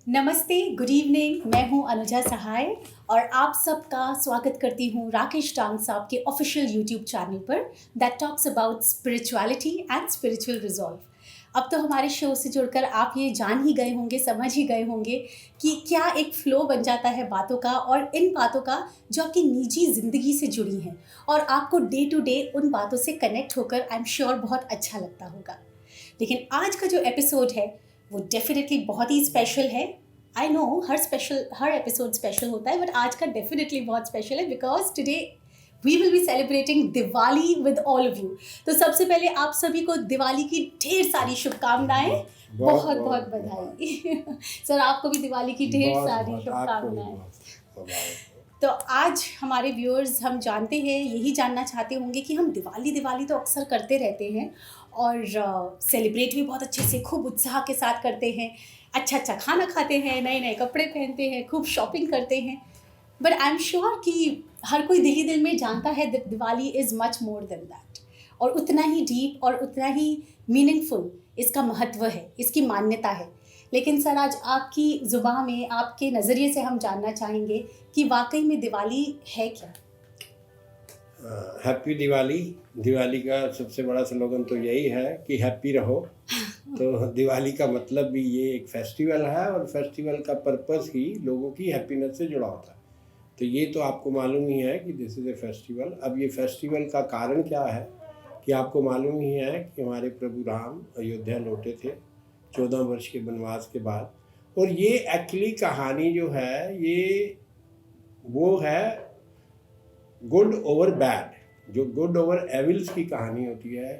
नमस्ते, good evening. मैं हूं अनुजा सहाय और आप सबका स्वागत करती हूं राकेश टांग साहब के ऑफिशियल यूट्यूब चैनल पर that talks about spirituality and spiritual resolve. अब तो हमारे शो से जुड़कर आप ये जान ही गए होंगे, समझ ही गए होंगे कि क्या एक फ्लो बन जाता है बातों का, और इन बातों का जो आपकी निजी ज़िंदगी से जुड़ी हैं और आपको डे टू डे उन बातों से कनेक्ट होकर आई एम श्योर बहुत अच्छा लगता होगा। लेकिन आज का जो एपिसोड है वो डेफिनेटली बहुत ही स्पेशल है। आई नो हर एपिसोड स्पेशल होता है, बट आज का डेफिनेटली बहुत स्पेशल है because today we will be celebrating Diwali with all of you. तो सबसे पहले आप सभी को दिवाली की ढेर सारी शुभकामनाएं। बहुत बहुत बधाई। सर आपको भी दिवाली की ढेर सारी शुभकामनाएं। तो आज हमारे व्यूअर्स, हम जानते हैं, यही जानना चाहते होंगे कि हम दिवाली तो अक्सर करते रहते हैं और सेलिब्रेट भी बहुत अच्छे से खूब उत्साह के साथ करते हैं, अच्छा खाना खाते हैं, नए नए कपड़े पहनते हैं, खूब शॉपिंग करते हैं। बट आई एम श्योर कि हर कोई दिल ही दिल में जानता है that Diwali is much more than that, और उतना ही डीप और उतना ही मीनिंगफुल इसका महत्व है, इसकी मान्यता है। लेकिन सर आज आपकी ज़ुबान में, आपके नज़रिए से हम जानना चाहेंगे कि वाकई में दिवाली है क्या? हैप्पी दिवाली। दिवाली का सबसे बड़ा स्लोगन तो यही है कि हैप्पी रहो। तो दिवाली का मतलब भी ये एक फेस्टिवल है और फेस्टिवल का पर्पस ही लोगों की हैप्पीनेस से जुड़ा होता है। तो ये तो आपको मालूम ही है कि दिस इज़ ए फेस्टिवल। अब ये फेस्टिवल का कारण क्या है कि आपको मालूम ही है कि हमारे प्रभु राम अयोध्या लौटे थे 14 वर्ष के वनवास के बाद। और ये एक्चुअली कहानी जो है ये वो है गुड ओवर बैड, जो गुड ओवर एविल्स की कहानी होती है,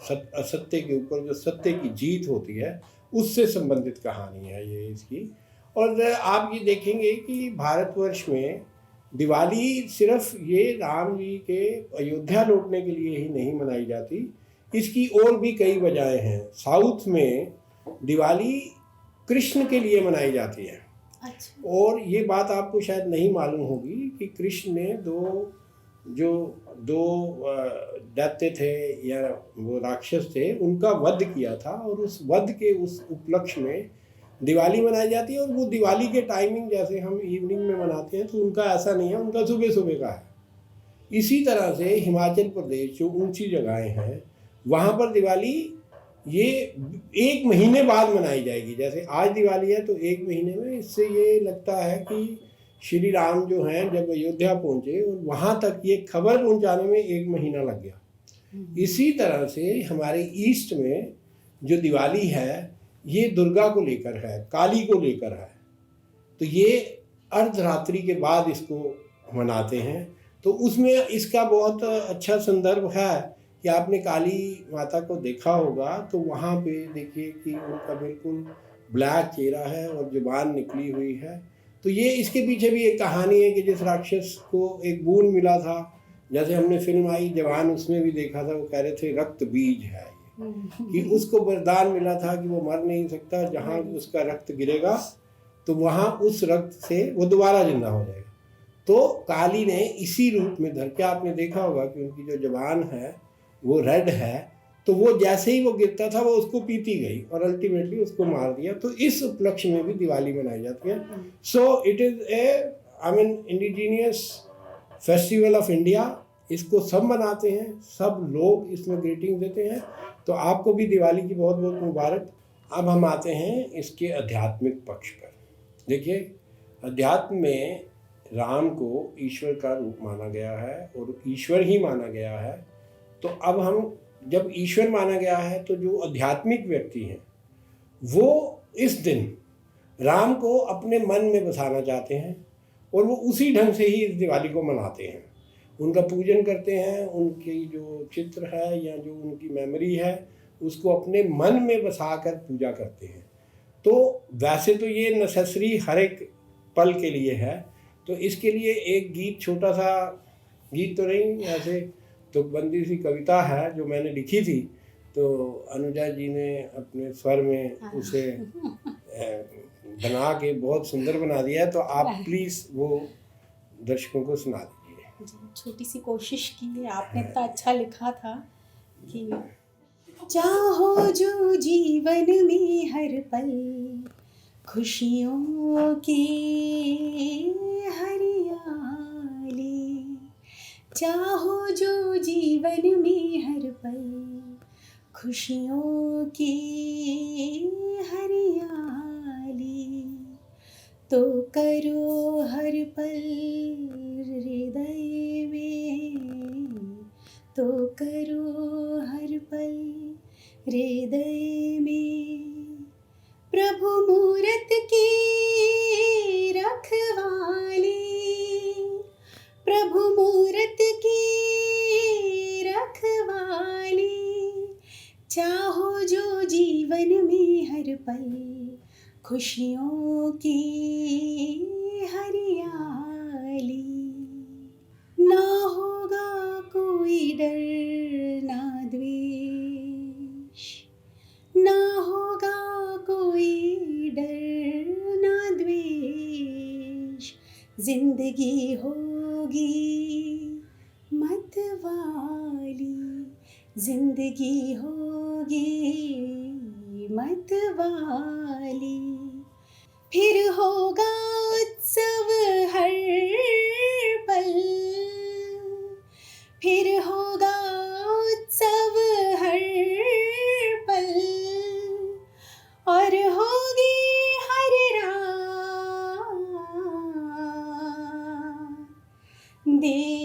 असत्य के ऊपर जो सत्य की जीत होती है उससे संबंधित कहानी है ये इसकी। और आप ये देखेंगे कि भारतवर्ष में दिवाली सिर्फ ये राम जी के अयोध्या लौटने के लिए ही नहीं मनाई जाती, इसकी और भी कई वजहें हैं। साउथ में दिवाली कृष्ण के लिए मनाई जाती है। अच्छा। और ये बात आपको शायद नहीं मालूम होगी कि कृष्ण ने दो दैत्य थे या वो राक्षस थे, उनका वध किया था, और उस वध के उस उपलक्ष्य में दिवाली मनाई जाती है। और वो दिवाली के टाइमिंग जैसे हम इवनिंग में मनाते हैं, तो उनका ऐसा नहीं है, उनका सुबह सुबह का है। इसी तरह से हिमाचल प्रदेश जो ऊंची जगहें हैं वहाँ पर दिवाली ये 1 महीने बाद मनाई जाएगी। जैसे आज दिवाली है तो 1 महीने में, इससे ये लगता है कि श्री राम जो हैं जब अयोध्या पहुँचे और वहाँ तक ये खबर पहुँचाने में 1 महीना लग गया। इसी तरह से हमारे ईस्ट में जो दिवाली है ये दुर्गा को लेकर है, काली को लेकर है। तो ये अर्धरात्रि के बाद इसको मनाते हैं। तो उसमें इसका बहुत अच्छा संदर्भ है कि आपने काली माता को देखा होगा तो वहाँ पे देखिए कि उनका बिल्कुल ब्लैक चेहरा है और जुबान निकली हुई है। तो ये इसके पीछे भी एक कहानी है कि जिस राक्षस को एक बूंद मिला था, जैसे हमने फिल्म आई जवान उसमें भी देखा था, वो कह रहे थे रक्त बीज है कि उसको वरदान मिला था कि वो मर नहीं सकता, जहाँ उसका रक्त गिरेगा तो वहाँ उस रक्त से वो दोबारा जिंदा हो जाएगा। तो काली ने इसी रूप में धर के, आपने देखा होगा कि उनकी जो जबान है वो रेड है, तो वो जैसे ही वो गिरता था वो उसको पीती गई और अल्टीमेटली उसको मार दिया। तो इस उपलक्ष्य में भी दिवाली मनाई जाती है। So it is indigenous festival of India. इसको सब मनाते हैं, सब लोग इसमें ग्रीटिंग देते हैं। तो आपको भी दिवाली की बहुत बहुत मुबारक। अब हम आते हैं इसके आध्यात्मिक पक्ष पर। देखिए, अध्यात्म में राम को ईश्वर का रूप माना गया है और ईश्वर ही माना गया है। तो अब हम जब ईश्वर माना गया है तो जो आध्यात्मिक व्यक्ति हैं वो इस दिन राम को अपने मन में बसाना चाहते हैं और वो उसी ढंग से ही इस दिवाली को मनाते हैं। उनका पूजन करते हैं, उनकी जो चित्र है या जो उनकी मेमोरी है उसको अपने मन में बसाकर पूजा करते हैं। तो वैसे तो ये नेसेसरी हर एक पल के लिए है। तो इसके लिए एक गीत, छोटा सा गीत तो नहीं, ऐसे तुकबंदी सी कविता है जो मैंने लिखी थी, तो अनुजा जी ने अपने स्वर में उसे बना के बहुत सुंदर बना दिया है। तो आप प्लीज़ वो दर्शकों को सुना दीजिए। छोटी सी कोशिश की है आपने, इतना अच्छा लिखा था कि चाहो जो जीवन में हर पल खुशियों की हरियाली चाहो जो जीवन में हर पल, खुशियों की हरियाली तो करो हर पल हृदय में, तो करो हर पल हृदय में। प्रभु मूरत की रखवाली, प्रभु मूरत की रखवाली चाहो जो जीवन में हर पल, खुशियों की हरियाली। ना होगा कोई डर ना द्वेष, ना होगा कोई डर ना द्वेष, जिंदगी होगी मतवाली, जिंदगी होगी मतवाली। फिर होगा उत्सव हर पल, फिर होगा उत्सव हर पल और होगी हर रात देवाली।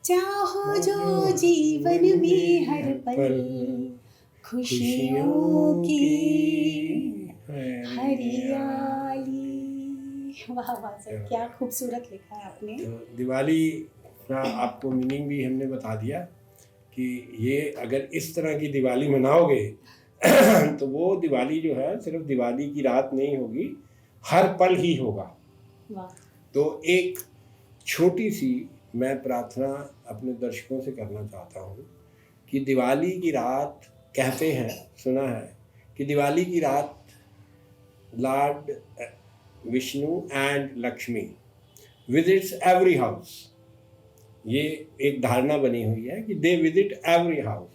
चाहो जो जीवन में हर पल, खुशियों की हरियाली। वाह वाह सर, क्या खूबसूरत लिखा है आपने। तो दिवाली का आपको मीनिंग भी हमने बता दिया कि ये अगर इस तरह की दिवाली मनाओगे तो वो दिवाली जो है सिर्फ दिवाली की रात नहीं होगी, हर पल ही होगा। वाह। तो एक छोटी सी मैं प्रार्थना अपने दर्शकों से करना चाहता हूँ कि दिवाली की रात, कहते हैं, सुना है कि दिवाली की रात Lord Vishnu and Lakshmi visits every house. ये एक धारणा बनी हुई है कि दे विजिट एवरी हाउस।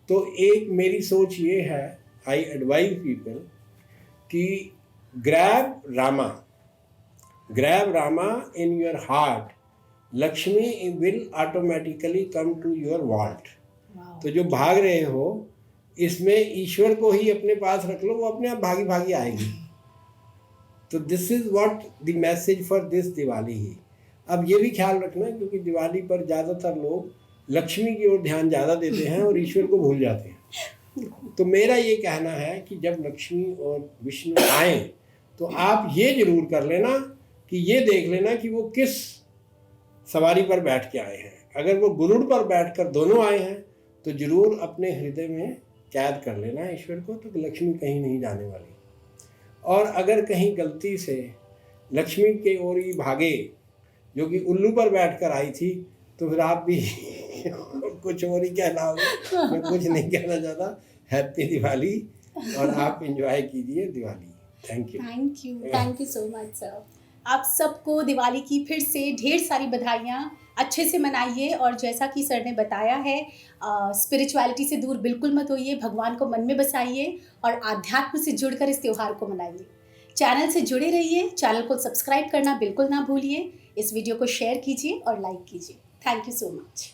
तो एक मेरी सोच ये है, आई एडवाइज पीपल कि grab Rama in your heart, Lakshmi will automatically come to your vault. तो जो भाग रहे हो इसमें ईश्वर को ही अपने पास रख लो, वो अपने आप भागी भागी आएगी। तो this is what the message for this Diwali ही। अब ये भी ख्याल रखना, क्योंकि दिवाली पर ज़्यादातर लोग लक्ष्मी की ओर ध्यान ज़्यादा देते हैं और ईश्वर को भूल जाते हैं। तो मेरा ये कहना है कि जब लक्ष्मी और विष्णु आए तो आप ये जरूर कर लेना कि ये देख लेना कि वो किस सवारी पर बैठ के आए हैं। अगर वो गुरुड़ पर बैठकर दोनों आए हैं तो जरूर अपने हृदय में कैद कर लेना ईश्वर को, तो लक्ष्मी कहीं नहीं जाने वाली। और अगर कहीं गलती से लक्ष्मी के ओर ही भागे जो कि उल्लू पर बैठकर आई थी, तो फिर आप भी कुछ और ही कहलाओगे। मैं कुछ नहीं कहना चाहता। हैप्पी दिवाली और आप एंजॉय कीजिए Diwali. Thank you, thank you so much sir. आप सबको दिवाली की फिर से ढेर सारी बधाइयाँ। अच्छे से मनाइए और जैसा कि सर ने बताया है, स्पिरिचुअलिटी से दूर बिल्कुल मत होइए, भगवान को मन में बसाइए और आध्यात्म से जुड़कर इस त्यौहार को मनाइए। चैनल से जुड़े रहिए, चैनल को सब्सक्राइब करना बिल्कुल ना भूलिए, इस वीडियो को शेयर कीजिए और लाइक कीजिए। Thank you so much.